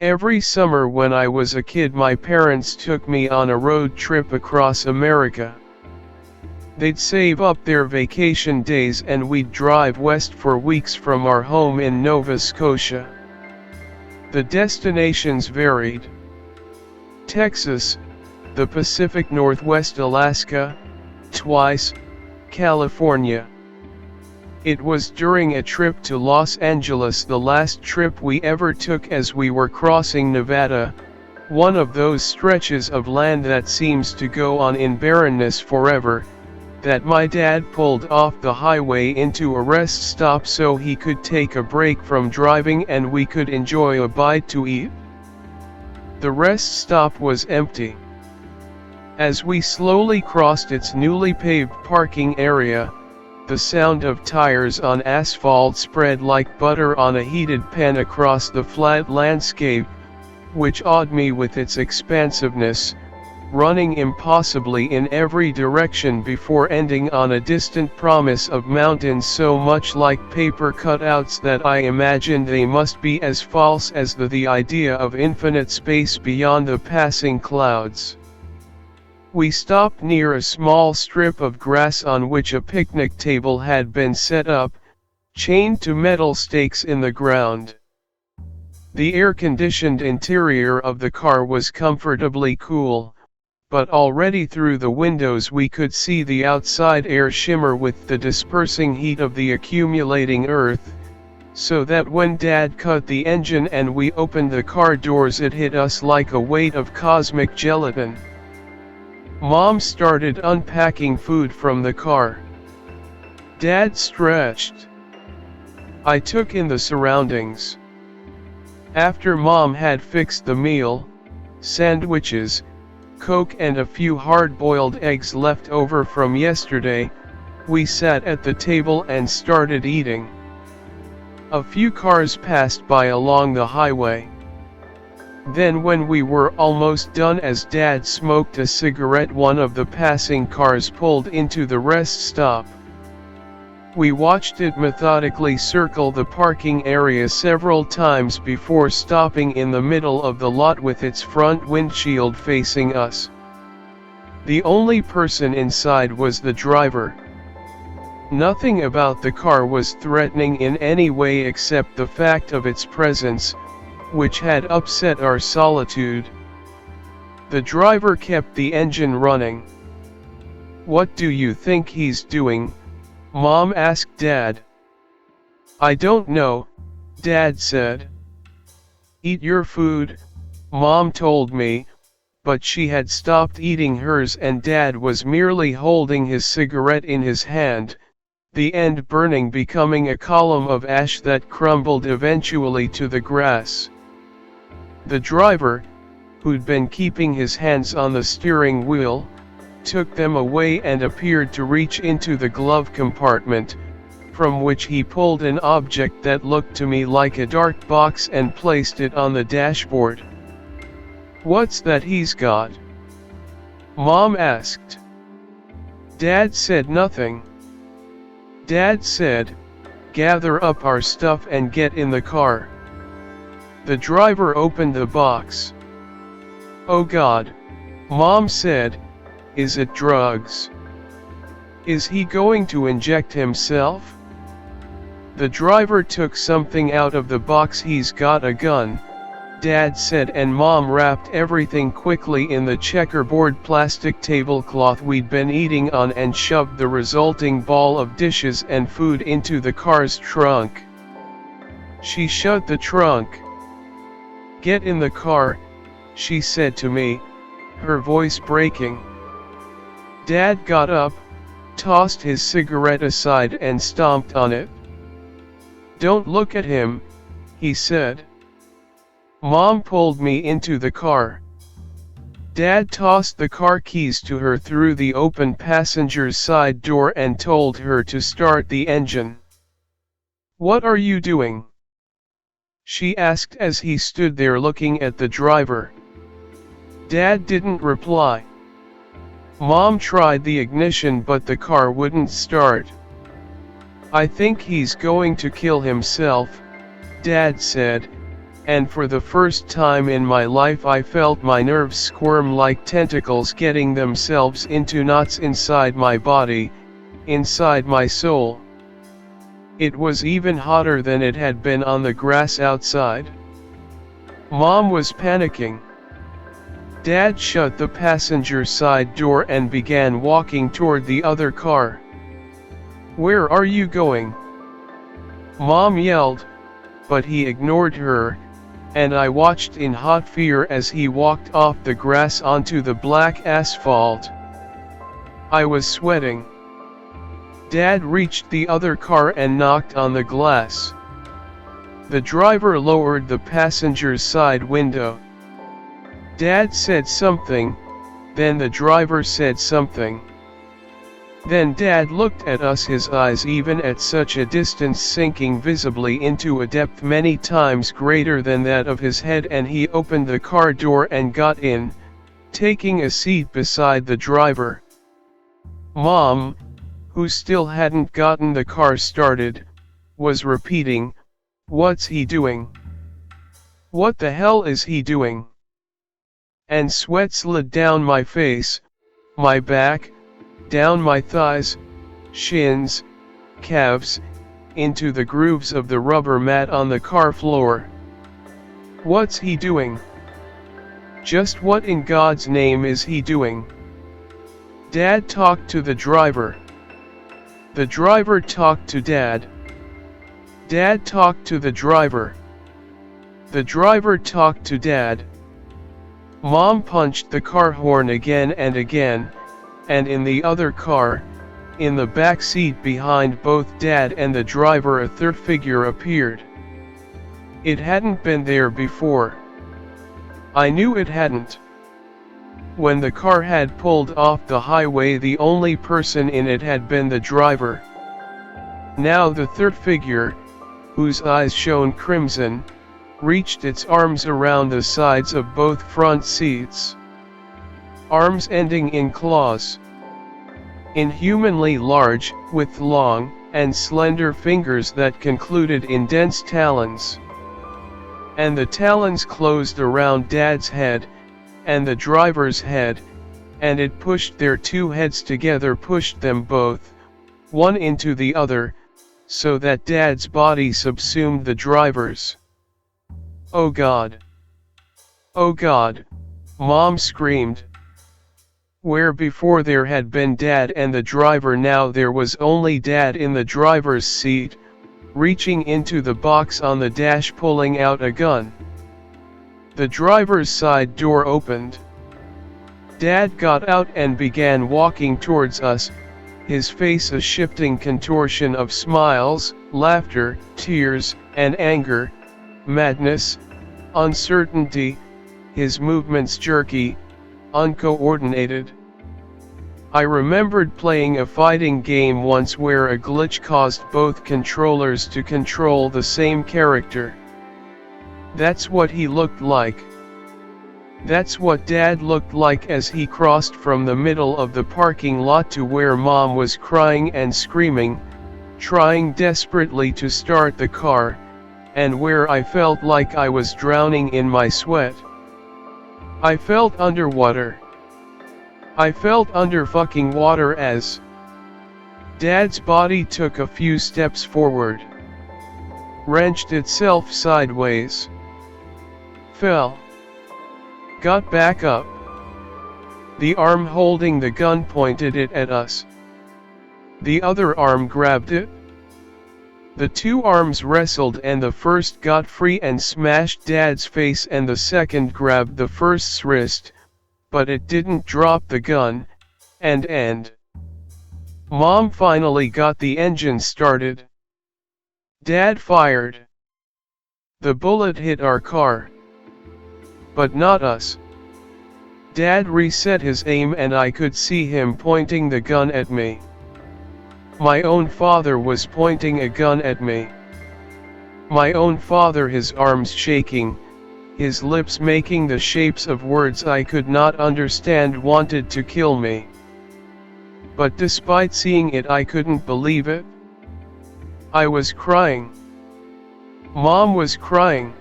Every summer when I was a kid, my parents took me on a road trip across America. They'd save up their vacation days and we'd drive west for weeks from our home in Nova Scotia. The destinations varied. Texas, the Pacific Northwest, Alaska, twice, California. It was during a trip to Los Angeles, the last trip we ever took, as we were crossing Nevada, one of those stretches of land that seems to go on in barrenness forever, that my dad pulled off the highway into a rest stop so he could take a break from driving and we could enjoy a bite to eat. The rest stop was empty. As we slowly crossed its newly paved parking area, the sound of tires on asphalt spread like butter on a heated pan across the flat landscape, which awed me with its expansiveness, running impossibly in every direction before ending on a distant promise of mountains so much like paper cutouts that I imagined they must be as false as the idea of infinite space beyond the passing clouds. We stopped near a small strip of grass on which a picnic table had been set up, chained to metal stakes in the ground. The air-conditioned interior of the car was comfortably cool, but already through the windows we could see the outside air shimmer with the dispersing heat of the accumulating earth, so that when Dad cut the engine and we opened the car doors it hit us like a weight of cosmic gelatin. Mom started unpacking food from the car. Dad stretched. I took in the surroundings. After Mom had fixed the meal, sandwiches, Coke and a few hard-boiled eggs left over from yesterday, we sat at the table and started eating. A few cars passed by along the highway. Then when we were almost done, as Dad smoked a cigarette, one of the passing cars pulled into the rest stop. We watched it methodically circle the parking area several times before stopping in the middle of the lot with its front windshield facing us. The only person inside was the driver. Nothing about the car was threatening in any way except the fact of its presence, which had upset our solitude. The driver kept the engine running. "What do you think he's doing?" Mom asked Dad. "I don't know," Dad said. "Eat your food," Mom told me, but she had stopped eating hers and Dad was merely holding his cigarette in his hand, the end burning, becoming a column of ash that crumbled eventually to the grass. The driver, who'd been keeping his hands on the steering wheel, took them away and appeared to reach into the glove compartment, from which he pulled an object that looked to me like a dark box and placed it on the dashboard. "What's that he's got?" Mom asked. Dad said nothing. Dad said, "Gather up our stuff and get in the car." The driver opened the box. "Oh God," Mom said, "is it drugs? Is he going to inject himself?" The driver took something out of the box. "He's got a gun," Dad said, and Mom wrapped everything quickly in the checkerboard plastic tablecloth we'd been eating on and shoved the resulting ball of dishes and food into the car's trunk. She shut the trunk. "Get in the car," she said to me, her voice breaking. Dad got up, tossed his cigarette aside and stomped on it. "Don't look at him," he said. Mom pulled me into the car. Dad tossed the car keys to her through the open passenger's side door and told her to start the engine. "What are you doing?" she asked as he stood there looking at the driver. Dad didn't reply. Mom tried the ignition but the car wouldn't start. "I think he's going to kill himself," Dad said, and for the first time in my life I felt my nerves squirm like tentacles getting themselves into knots inside my body, inside my soul. It was even hotter than it had been on the grass outside. Mom was panicking. Dad shut the passenger side door and began walking toward the other car. "Where are you going?" Mom yelled, but he ignored her, and I watched in hot fear as he walked off the grass onto the black asphalt. I was sweating. Dad reached the other car and knocked on the glass. The driver lowered the passenger's side window. Dad said something, then the driver said something. Then Dad looked at us, his eyes even at such a distance sinking visibly into a depth many times greater than that of his head, and he opened the car door and got in, taking a seat beside the driver. Mom, who still hadn't gotten the car started, was repeating, "What's he doing? What the hell is he doing?" And sweat slid down my face, my back, down my thighs, shins, calves, into the grooves of the rubber mat on the car floor. What's he doing? Just what in God's name is he doing? Dad talked to the driver. The driver talked to Dad. Dad talked to the driver. The driver talked to Dad. Mom punched the car horn again and again, and in the other car, in the back seat behind both Dad and the driver, a third figure appeared. It hadn't been there before. I knew it hadn't. When the car had pulled off the highway, the only person in it had been the driver. Now the third figure, whose eyes shone crimson, reached its arms around the sides of both front seats. Arms ending in claws. Inhumanly large, with long and slender fingers that concluded in dense talons. And the talons closed around Dad's head, and the driver's head, and it pushed their two heads together, pushed them both, one into the other, so that Dad's body subsumed the driver's. "Oh God! Oh God!" Mom screamed. Where before there had been Dad and the driver, now there was only Dad in the driver's seat, reaching into the box on the dash, pulling out a gun. The driver's side door opened. Dad got out and began walking towards us, his face a shifting contortion of smiles, laughter, tears, and anger, madness, uncertainty, his movements jerky, uncoordinated. I remembered playing a fighting game once where a glitch caused both controllers to control the same character. That's what he looked like. That's what Dad looked like as he crossed from the middle of the parking lot to where Mom was crying and screaming, trying desperately to start the car, and where I felt like I was drowning in my sweat. I felt underwater. I felt under fucking water as Dad's body took a few steps forward, wrenched itself sideways, fell, got back up. The arm holding the gun pointed it at us. The other arm grabbed it. The two arms wrestled, and the first got free and smashed Dad's face, and the second grabbed the first's wrist, but it didn't drop the gun, and Mom finally got the engine started. Dad fired. The bullet hit our car. But not us. Dad reset his aim and I could see him pointing the gun at me. My own father was pointing a gun at me. My own father, his arms shaking, his lips making the shapes of words I could not understand, wanted to kill me. But despite seeing it, I couldn't believe it. I was crying. Mom was crying.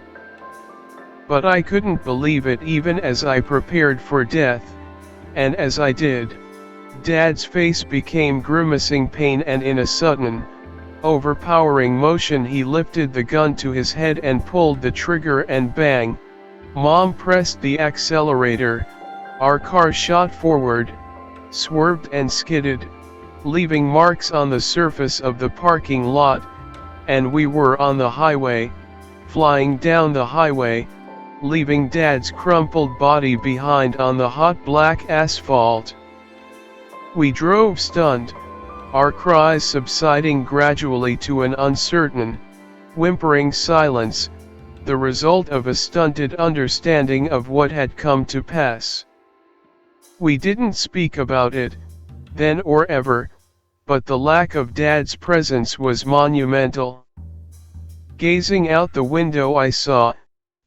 But I couldn't believe it even as I prepared for death, and as I did, Dad's face became grimacing pain, and in a sudden, overpowering motion he lifted the gun to his head and pulled the trigger, and bang, Mom pressed the accelerator. Our car shot forward, swerved and skidded, leaving marks on the surface of the parking lot, and we were on the highway, flying down the highway, leaving Dad's crumpled body behind on the hot black asphalt. We drove stunned, our cries subsiding gradually to an uncertain, whimpering silence, the result of a stunted understanding of what had come to pass. We didn't speak about it, then or ever, but the lack of Dad's presence was monumental. Gazing out the window I saw,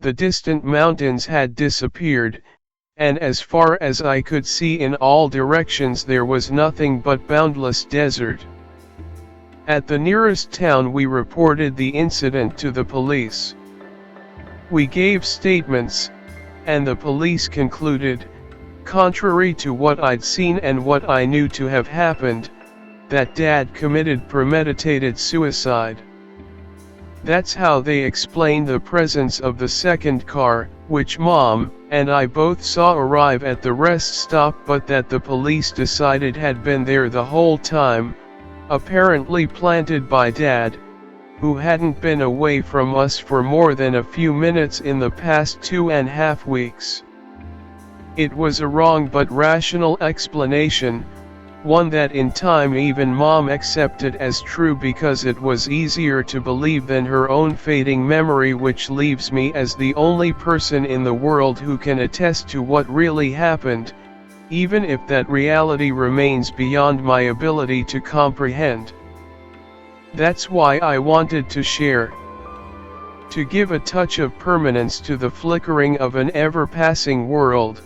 the distant mountains had disappeared, and as far as I could see in all directions there was nothing but boundless desert. At the nearest town we reported the incident to the police. We gave statements, and the police concluded, contrary to what I'd seen and what I knew to have happened, that Dad committed premeditated suicide. That's how they explained the presence of the second car, which Mom and I both saw arrive at the rest stop, but that the police decided had been there the whole time, apparently planted by Dad, who hadn't been away from us for more than a few minutes in the past 2.5 weeks. It was a wrong but rational explanation, one that in time even Mom accepted as true because it was easier to believe than her own fading memory, which leaves me as the only person in the world who can attest to what really happened, even if that reality remains beyond my ability to comprehend. That's why I wanted to share. To give a touch of permanence to the flickering of an ever-passing world.